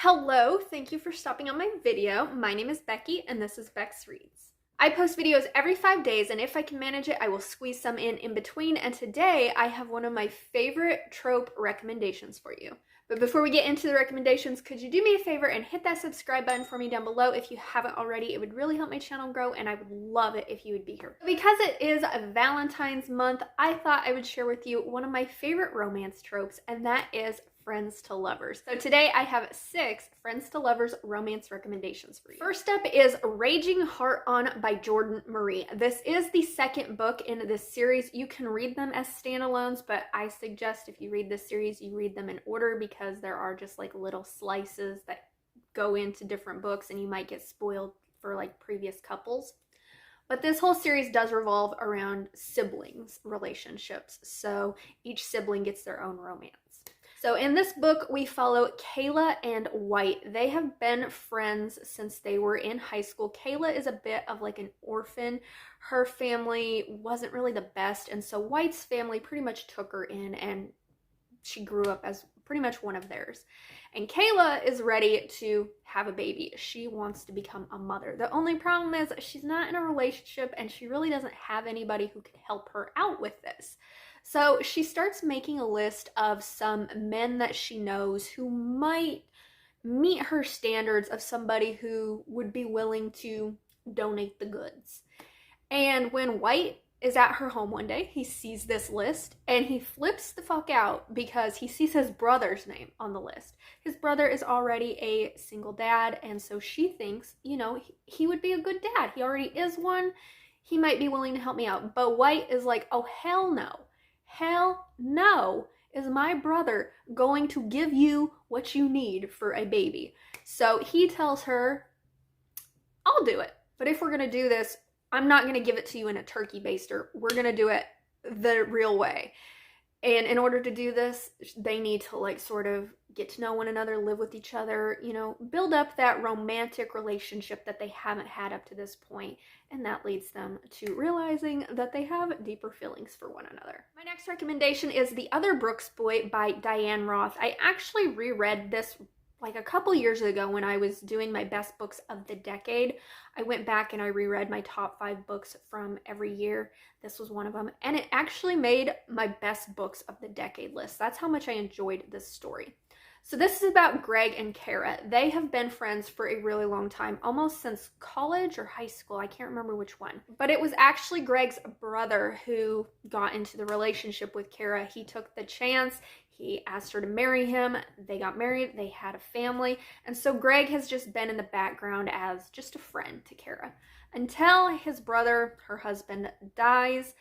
Hello, thank you for stopping on my video. My name is Becky and this is BecxReadz. I post videos every 5 days, and if I can manage it, I will squeeze some in between, and today I have one of my favorite trope recommendations for you. But before we get into the recommendations, could you do me a favor and hit that subscribe button for me down below if you haven't already? It would really help my channel grow, and I would love it if you would be here. Because it is Valentine's month, I thought I would share with you one of my favorite romance tropes, and that is friends to lovers. So today I have 6 friends to lovers romance recommendations for you. First up is Raging Heart On by Jordan Marie. This is the second book in this series. You can read them as standalones, but I suggest if you read this series, you read them in order because there are just like little slices that go into different books and you might get spoiled for like previous couples. But this whole series does revolve around siblings relationships. So each sibling gets their own romance. So in this book, we follow Kayla and White. They have been friends since they were in high school. Kayla is a bit of like an orphan. Her family wasn't really the best, and so White's family pretty much took her in, and she grew up as pretty much one of theirs. And Kayla is ready to have a baby. She wants to become a mother. The only problem is she's not in a relationship, and she really doesn't have anybody who could help her out with this. So she starts making a list of some men that she knows who might meet her standards of somebody who would be willing to donate the goods. And when White is at her home one day, he sees this list and he flips the fuck out because he sees his brother's name on the list. His brother is already a single dad, and so she thinks, you know, he would be a good dad. He already is one. He might be willing to help me out. But White is like, oh, hell no. Hell no, is my brother going to give you what you need for a baby? So he tells her, I'll do it. But if we're going to do this, I'm not going to give it to you in a turkey baster. We're going to do it the real way. And in order to do this, they need to like sort of get to know one another, live with each other, you know, build up that romantic relationship that they haven't had up to this point. And that leads them to realizing that they have deeper feelings for one another. My next recommendation is The Other Brooks Boy by Diane Roth. I actually reread this like a couple years ago when I was doing my best books of the decade. I went back and I reread my top 5 books from every year. This was one of them, and it actually made my best books of the decade list. That's how much I enjoyed this story. So this is about Greg and Kara. They have been friends for a really long time, almost since college or high school. I can't remember which one. But it was actually Greg's brother who got into the relationship with Kara. He took the chance. He asked her to marry him. They got married. They had a family. And so Greg has just been in the background as just a friend to Kara until his brother, her husband, dies.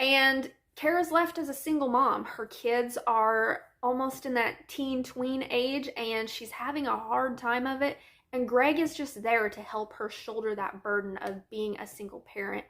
And Kara's left as a single mom. Her kids are almost in that teen tween age, and she's having a hard time of it. And Greg is just there to help her shoulder that burden of being a single parent.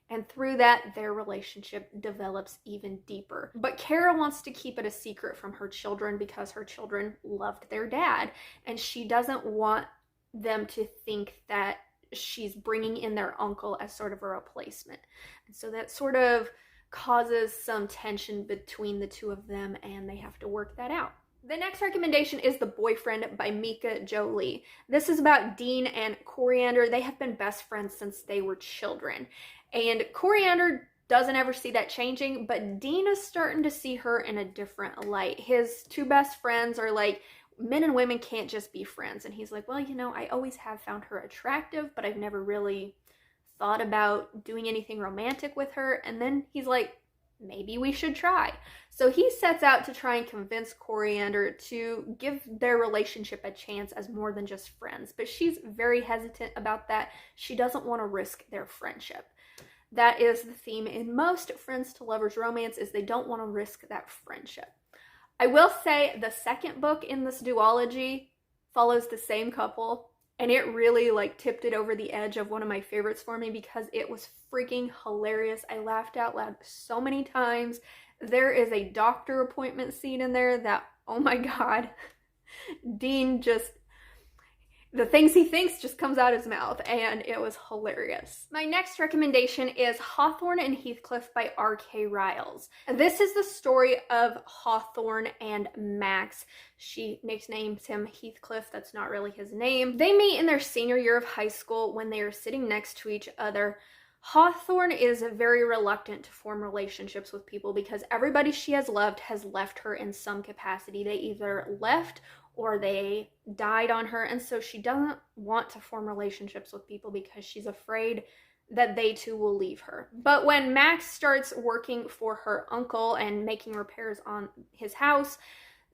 And through that, their relationship develops even deeper. But Kara wants to keep it a secret from her children because her children loved their dad. And she doesn't want them to think that she's bringing in their uncle as sort of a replacement. And so that sort of causes some tension between the two of them, and they have to work that out. The next recommendation is The Boyfriend by Mika Jolie. This is about Dean and Coriander. They have been best friends since they were children. And Coriander doesn't ever see that changing, but Dean is starting to see her in a different light. His 2 best friends are like, men and women can't just be friends. And he's like, well, you know, I always have found her attractive, but I've never really thought about doing anything romantic with her. And then he's like, maybe we should try. So he sets out to try and convince Coriander to give their relationship a chance as more than just friends. But she's very hesitant about that. She doesn't want to risk their friendship. That is the theme in most friends to lovers romance, is they don't want to risk that friendship. I will say the second book in this duology follows the same couple, and it really like tipped it over the edge of one of my favorites for me because it was freaking hilarious. I laughed out loud so many times. There is a doctor appointment scene in there that, oh my God, Dean just, the things he thinks just comes out his mouth, and it was hilarious. My next recommendation is Hawthorne and Heathcliff by R.K. Riles. This is the story of Hawthorne and Max. She nicknames him Heathcliff. That's not really his name. They meet in their senior year of high school when they are sitting next to each other. Hawthorne is very reluctant to form relationships with people because everybody she has loved has left her in some capacity. They either left or they died on her, and so she doesn't want to form relationships with people because she's afraid that they too will leave her. But when Max starts working for her uncle and making repairs on his house,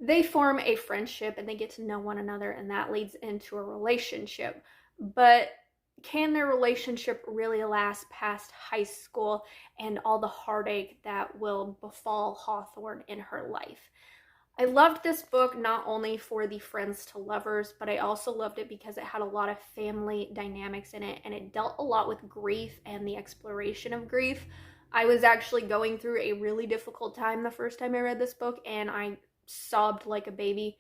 they form a friendship and they get to know one another, and that leads into a relationship. But can their relationship really last past high school and all the heartache that will befall Hawthorne in her life? I loved this book not only for the friends to lovers, but I also loved it because it had a lot of family dynamics in it, and it dealt a lot with grief and the exploration of grief. I was actually going through a really difficult time the first time I read this book, and I sobbed like a baby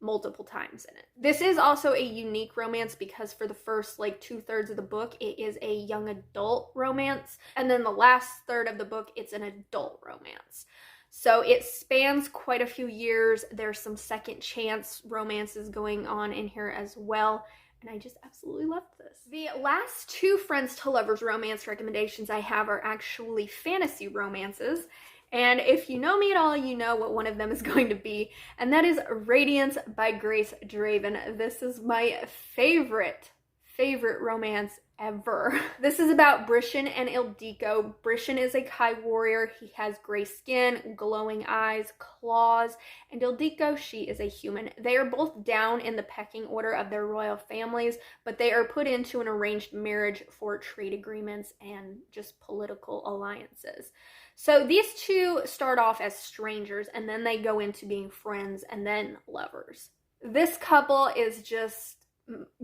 multiple times in it. This is also a unique romance because for the first like 2/3 of the book, it is a young adult romance, and then the last third of the book, it's an adult romance. So it spans quite a few years. There's some second chance romances going on in here as well, and I just absolutely loved this. The last two friends to lovers romance recommendations I have are actually fantasy romances. And if you know me at all, you know what one of them is going to be, and that is Radiance by Grace Draven. This is my favorite romance ever. This is about Brishan and Ildiko. Brishan is a Kai warrior. He has gray skin, glowing eyes, claws, and Ildiko, she is a human. They are both down in the pecking order of their royal families, but they are put into an arranged marriage for trade agreements and just political alliances. So these two start off as strangers, and then they go into being friends and then lovers. This couple is just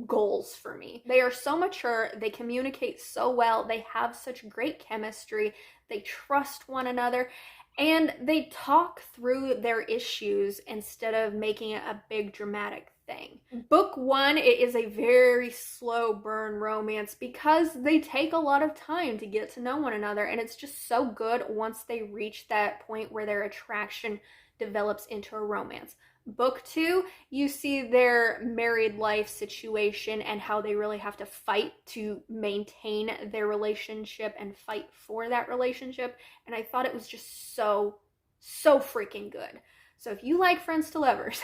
goals for me. They are so mature, they communicate so well, they have such great chemistry, they trust one another, and they talk through their issues instead of making it a big dramatic thing. Book one, it is a very slow burn romance because they take a lot of time to get to know one another, and it's just so good once they reach that point where their attraction develops into a romance. Book two, you see their married life situation and how they really have to fight to maintain their relationship and fight for that relationship. And I thought it was just so freaking good. So if you like friends to lovers,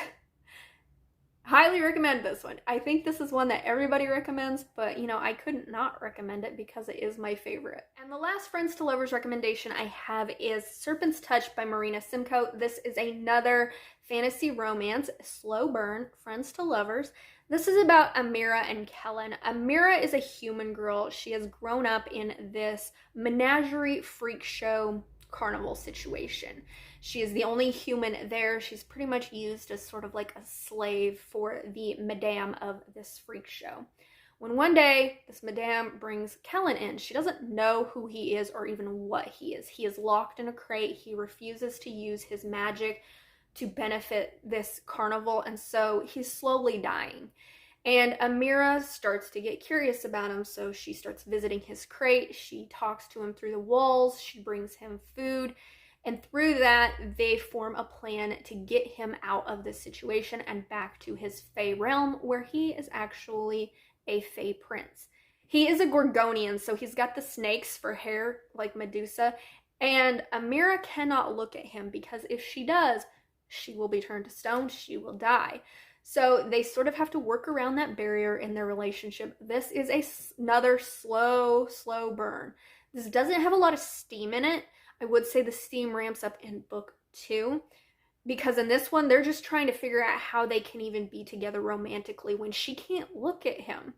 highly recommend this one. I think this is one that everybody recommends, but you know, I couldn't not recommend it because it is my favorite. And the last friends to lovers recommendation I have is Serpent's Touch by Marina Simcoe. This is another fantasy romance, slow burn, friends to lovers. This is about Amira and Kellen. Amira is a human girl. She has grown up in this menagerie freak show carnival situation. She is the only human there. She's pretty much used as sort of like a slave for the madame of this freak show. When one day this madame brings Kellen in, she doesn't know who he is or even what he is. He is locked in a crate. He refuses to use his magic to benefit this carnival, and so he's slowly dying. And Amira starts to get curious about him, so she starts visiting his crate. She talks to him through the walls. She brings him food. And through that, they form a plan to get him out of this situation and back to his Fae realm, where he is actually a Fae prince. He is a Gorgonian, so he's got the snakes for hair, like Medusa. And Amira cannot look at him because if she does, she will be turned to stone. She will die. So they sort of have to work around that barrier in their relationship. This is another slow burn. This doesn't have a lot of steam in it. I would say the steam ramps up in book two, because in this one, they're just trying to figure out how they can even be together romantically when she can't look at him.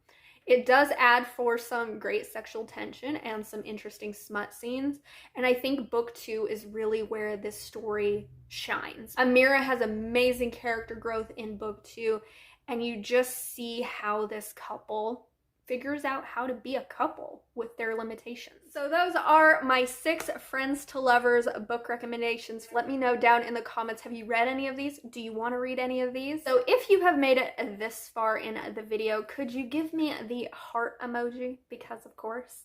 It does add for some great sexual tension and some interesting smut scenes, and I think book two is really where this story shines. Amira has amazing character growth in book two, and you just see how this couple figures out how to be a couple with their limitations. So those are my 6 friends to lovers book recommendations. Let me know down in the comments, have you read any of these? Do you want to read any of these? So if you have made it this far in the video, could you give me the heart emoji? Because of course.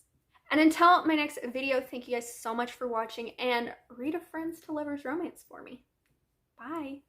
And until my next video, thank you guys so much for watching, and read a friends to lovers romance for me. Bye.